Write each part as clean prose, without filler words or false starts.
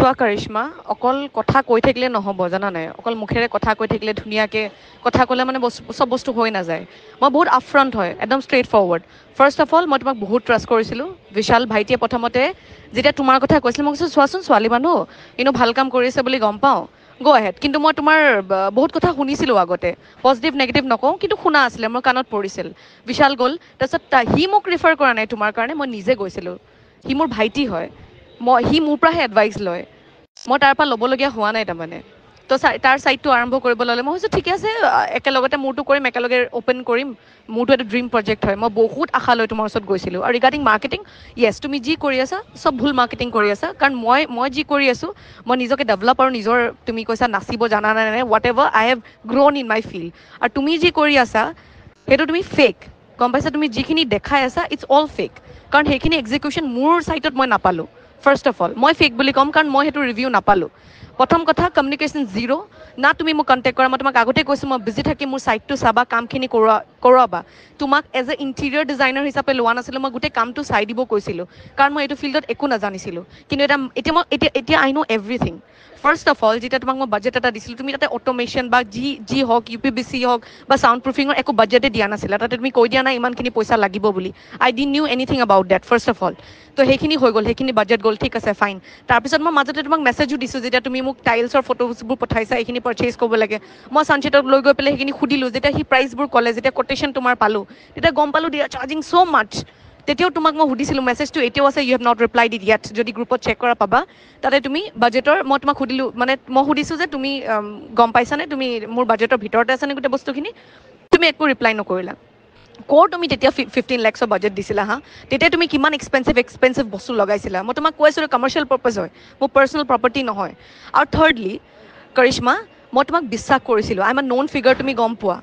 চোৱা কৰিশ্মা অকল কথা কৈ থাকিলে নহ'ব জানা নাই অকল মুখেৰে কথা কৈ থাকিলে ধুনীয়াকে কথা ক'লে মানে চব বস্তু হৈ নাযায় মই বহুত আপফ্ৰণ্ট হয় একদম straightforward first of all মই তোমাক বহুত ট্ৰাষ্ট কৰিছিলোঁ বিশাল ভাইটিয়ে প্ৰথমতে যেতিয়া তোমাৰ কথা কৈছিলে মই কৈছোঁ চোৱাচোন ছোৱালী মানুহ ভাল কাম কৰিছে বুলি গম পাওঁ গ' আহেড কিন্তু মই তোমাৰ বহুত কথা শুনিছিলোঁ আগতে পজিটিভ নেগেটিভ নকওঁ কিন্তু শুনা আছিলে মোৰ কাণত পৰিছিল বিশাল গ'ল তাৰপিছত সি মোক ৰিফাৰ কৰা নাই তোমাৰ কাৰণে মই নিজে গৈছিলোঁ সি মোৰ ভাইটি হয় সি মোৰ পৰাহে এডভাইচ লয় মই তাৰ পৰা ল'বলগীয়া হোৱা নাই তাৰমানে তো তাৰ ছাইডটো আৰম্ভ কৰিব ল'লে মই ভাবিছোঁ ঠিকে আছে একেলগতে মোৰটো কৰিম একেলগে অ'পেন কৰিম মোৰটো এটা ড্ৰিম প্ৰজেক্ট হয় মই বহুত আশা লৈ তোমাৰ ওচৰত গৈছিলোঁ আৰু ৰিগাৰ্ডিং মাৰ্কেটিং য়েছ তুমি যি কৰি আছা চব ভুল মাৰ্কেটিং কৰি আছা কাৰণ মই যি কৰি আছোঁ মই নিজকে ডেভেলপ আৰু নিজৰ তুমি কৈছা নাচিব জানা নাই নাই whatever I have grown in my field আৰু তুমি যি কৰি আছা সেইটো তুমি ফেক গম পাইছা তুমি যিখিনি দেখাই আছা ইটছ অল ফেক কাৰণ সেইখিনি এক্সিকিউশ্যন মোৰ ছাইটত মই নাপালোঁ ফাৰ্ষ্ট অফ অল মই ফেক বুলি ক'ম কাৰণ মই সেইটো ৰিভিউ নাপালোঁ প্ৰথম কথা কমিউনিকেশ্যন জিৰ' না তুমি মোক কণ্টেক্ট কৰা মই তোমাক আগতে কৈছোঁ মই বিজি থাকি মোৰ ছাইটটো চাবা কামখিনি কৰোৱাবা তোমাক এজ এ ইণ্টেৰিয়ৰ ডিজাইনাৰ হিচাপে লোৱা নাছিলোঁ মই গোটেই কামটো চাই দিব কৈছিলোঁ কাৰণ মই এইটো ফিল্ডত একো নাজানিছিলোঁ কিন্তু এতিয়া আই ন' এভৰিথিং ফাৰ্ষ্ট অফ অল যেতিয়া তোমাক মই বাজেট এটা দিছিলোঁ তুমি তাতে অট'মেশ্যন বা যি হওক UPVC হওক বা চাউণ্ড প্ৰুফিঙৰ একো বাজেটে দিয়া নাছিলা তাতে তুমি কৈ দিয়া নাই ইমানখিনি পইচা লাগিব বুলি I didn't knew anything about that first of all তো সেইখিনি হৈ গ'ল সেইখিনি বাজেট গ'ল ঠিক আছে ফাইন তাৰপিছত মই মাজতে তোমাক মেছেজো দিছোঁ যেতিয়া তুমি মোক টাইলছৰ ফটোজবোৰ পঠাইছা এইখিনি পাৰ্চেজ কৰিব লাগে মই চানচিটক লৈ গৈ পেলাই সেইখিনি সুধিলোঁ যেতিয়া সি প্ৰাইচবোৰ ক'লে যেতিয়া কোটেশ্যন তোমাৰ পালোঁ তেতিয়া গম পালোঁ দিয়া চাৰ্জিং ছ' মাছ তেতিয়াও তোমাক মই সুধিছিলোঁ মেছেজটো এতিয়াও আছে you have not replied it yet যদি গ্ৰুপত চেক কৰা পাবা তাতে তুমি বাজেটৰ মই তোমাক সুধিলোঁ মানে মই সুধিছোঁ যে তুমি গম পাইছানে তুমি মোৰ বাজেটৰ ভিতৰতে আছেনে গোটেই বস্তুখিনি তুমি একো ৰিপ্লাই নকৰিলা তুমি তেতিয়া 15 lakhsৰ বাজেট দিছিলা হা তেতিয়া তুমি কিমান এক্সপেঞ্চিভ বস্তু লগাইছিলা মই তোমাক কৈ আছিলোঁ কমাৰ্চিয়েল পাৰ্পাছ হয় মোৰ পাৰ্চনেল প্ৰপাৰ্টি নহয় আৰু থাৰ্ডলি কৰিশ্মা মই তোমাক বিশ্বাস কৰিছিলোঁ I am a known figure তুমি গম পোৱা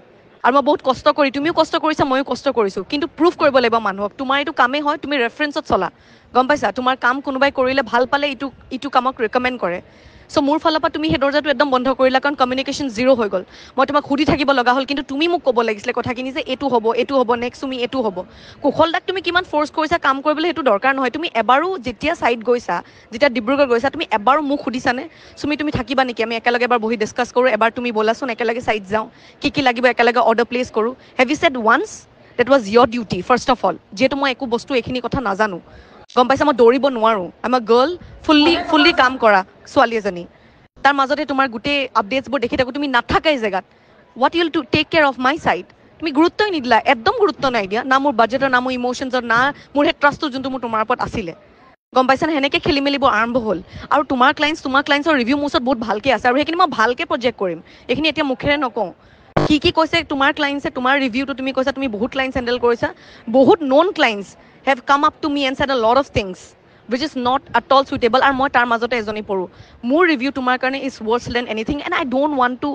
আৰু মই বহুত কষ্ট কৰি তুমিও কষ্ট কৰিছা ময়ো কষ্ট কৰিছোঁ কিন্তু প্ৰুভ কৰিব লাগিব মানুহক তোমাৰ এইটো কামেই হয় তুমি ৰেফাৰেঞ্চত চলা গম পাইছা তোমাৰ কাম কোনোবাই কৰিলে ভাল পালে ইটো কামক ৰেকমেণ্ড কৰে চ' মোৰ ফালৰ পৰা তুমি সেই দৰ্জাটো একদম বন্ধ কৰিলা কাৰণ কমিউনিকেশ্যন জিৰ' হৈ গ'ল মই তোমাক সুধি থাকিব লগা হ'ল কিন্তু তুমি মোক ক'ব লাগিছিলে কথাখিনি যে এইটো হ'ব নেক্সট তুমি এইটো হ'ব কুশলদাক তুমি কিমান ফ'ৰ্চ কৰিছা কাম কৰিবলৈ সেইটো দৰকাৰ নহয় তুমি এবাৰো যেতিয়া ছাইট গৈছা যেতিয়া ডিব্ৰুগড় গৈছা তুমি এবাৰো মোক সুধিছানে তুমি থাকিবা নেকি আমি একেলগে এবাৰ বহি ডিছকাছ কৰোঁ এবাৰ তুমি ব'লাচোন একেলগে ছাইট যাওঁ কি লাগিব একেলগে অৰ্ডাৰ প্লেচ কৰোঁ have you said once that was your duty first of all যিহেতু মই একো বস্তু এইখিনি কথা নাজানো গম পাইছা মই দৌৰিব নোৱাৰোঁ I am a girl fully কাম কৰা ছোৱালী এজনী তাৰ মাজতে তোমাৰ গোটেই আপডেটছবোৰ দেখি থাকোঁ তুমি নাথাকাই জেগাত what you'll to take care of my side তুমি গুৰুত্বই নিদিলা একদম গুৰুত্ব নাই দিয়া না মোৰ বাজেটৰ না মোৰ ইম'শ্যনছৰ না মোৰ সেই ট্ৰাষ্টটো যোনটো মোৰ তোমাৰ ওপৰত আছিলে গম পাইছানে সেনেকৈ খেলি মেলিবোৰ আৰম্ভ হ'ল আৰু তোমাৰ ক্লাইণ্টছৰ ৰিভিউ মোৰ ওচৰত বহুত ভালকৈ আছে আৰু সেইখিনি মই ভালকৈ প্ৰজেক্ট কৰিম এইখিনি এতিয়া মুখেৰে নকওঁ কি কৈছে তোমাৰ ক্লাইণ্টছে তোমাৰ ৰিভিউটো তুমি কৈছা তুমি বহুত ক্লাইণ্টছ হেণ্ডেল কৰিছা বহুত known clients have come up to me and said a lot of things which is not at all suitable আৰু মই তাৰ মাজতে এজনী পঢ়োঁ মোৰ ৰিভিউ তোমাৰ কাৰণে is worse than anything and I don't want to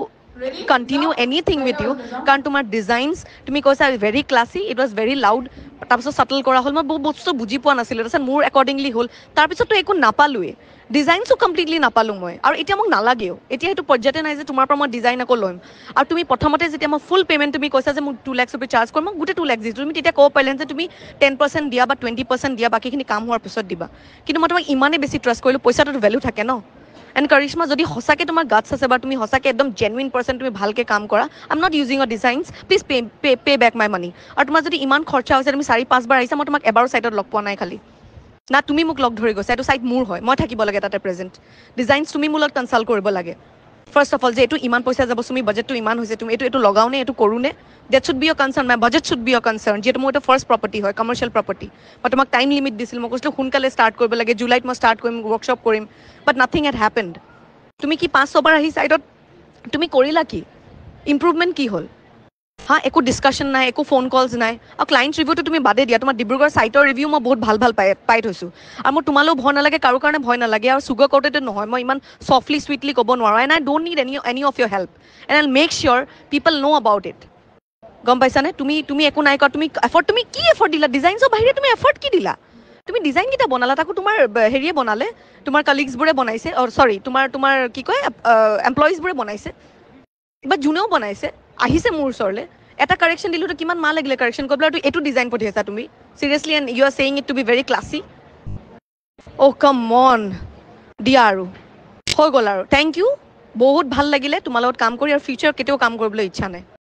continue anything with you কাৰণ তোমাৰ ডিজাইনছ তুমি কৈছা very classy it was very loud তাৰপিছত চাটল কৰা হ'ল মই বহুত বস্তু বুজি পোৱা নাছিলোঁ তাৰপিছত মোৰ একৰ্ডিংলি হ'ল তাৰপিছততো একো নাপালোঁৱেই ডিজাইনছো কমপ্লিটলি নাপালোঁ মই আৰু এতিয়া মোক নালাগেও এতিয়া সেইটো পৰ্যায়তে নাই যে তোমাৰ পৰা মই ডিজাইন আকৌ ল'ম আৰু তুমি প্ৰথমতে যেতিয়া মই ফুল পে'মেণ্ট তুমি কৈছা যে মোক 2 lakhs rupees চাৰ্জ কৰিম মই গোটেই 2 lakhs দিছোঁ তুমি তেতিয়া ক'ব পাৰিলেন যে তুমি 10% দিয়া বা 20% দিয়া বাকীখিনি কাম হোৱাৰ পিছত দিবা কিন্তু মই তোমাক ইমানেই বেছি ট্ৰাষ্ট কৰিলোঁ পইচাটোতো ভেলু থাকে ন এণ্ড কৰিশ্মা যদি সঁচাকৈ তোমাৰ গাটছ আছে বা তুমি সঁচাকৈ একদম জেনুইন পাৰ্চন তুমি ভালকৈ কাম কৰা I am not using a designs please pay back my money আৰু তোমাৰ যদি ইমান খৰচা হৈছে তুমি 4-5 বাৰ আহিছা মই তোমাক এবাৰো ছাইটত লগ পোৱা নাই খালি না তুমি মোক লগ ধৰি গৈছা এইটো ছাইট মোৰ হয় মই থাকিব লাগে তাতে প্ৰেজেণ্ট ডিজাইনছ তুমি মোৰ লগত কনচাল্ট কৰিব লাগে ফাৰ্ষ্ট অফ অল যে এইটো ইমান পইচা যাব তুমি বাজেটটো ইমান হৈছে তুমি এইটো লগাওনে এইটো কৰোঁনে that should be a' concern my budget should be a' concern যিহেতু মোৰ এইটো ফাৰ্ষ্ট প্ৰপাৰ্টি হয় কমাৰ্চিয়েল প্ৰপাৰ্টি মই তোমাক টাইম লিমিট দিছিলোঁ মই কৈছিলোঁ সোনকালে ষ্টাৰ্ট কৰিব লাগে জুলাইত মই ষ্টাৰ্ট কৰিম ৱৰ্কশ্বপ কৰিম বাট নাথিং হেড হেপেণ্ড তুমি কি 5-6 বাৰ আহি ছাইটত তুমি কৰিলা কি ইম্প্ৰুভমেণ্ট কি হ'ল হা একো ডিছকাশ্যন নাই একো ফোন কলছ নাই আৰু ক্লাইণ্ট ৰিভিউটো তুমি বাদে দিয়া তোমাৰ ডিব্ৰুগড় ছাইটৰ ৰিভিউ মই বহুত ভাল পাই থৈছোঁ আৰু মোৰ তোমালৈও ভয় নালাগে কাৰো কাৰণে ভয় নালাগে আৰু চুগাৰ কটেড নহয় মই ইমান চফ্টলি চুইটলি ক'ব নোৱাৰোঁ and I don't need any of your help and I make sure people know' about it গম পাইছানে তুমি একো নাই কৰা তুমি কি এফৰ্ট দিলা ডিজাইনছৰ বাহিৰে তুমি এফৰ্ট কি দিলা তুমি ডিজাইনকেইটা বনালা তাকো তোমাৰ হেৰিয়ে বনালে তোমাৰ কালিগছবোৰে বনাইছে চৰি তোমাৰ কি কয় এমপ্লয়িজবোৰে বনাইছে বা যোনেও বনাইছে আহিছে মোৰ ওচৰলৈ এটা কাৰেকশ্যন দিলোঁ তো কিমান মাহ লাগিলে কাৰেকশ্যন কৰিবলৈ আৰু এইটো ডিজাইন পঠিয়াইছা তুমি seriously and you are saying it to be very classy oh' come on দিয়া আৰু হৈ গ'ল আৰু থেংক ইউ বহুত ভাল লাগিলে তোমাৰ লগত কাম কৰি আৰু ফিউচাৰ কেতিয়াও কাম কৰিবলৈ ইচ্ছা নাই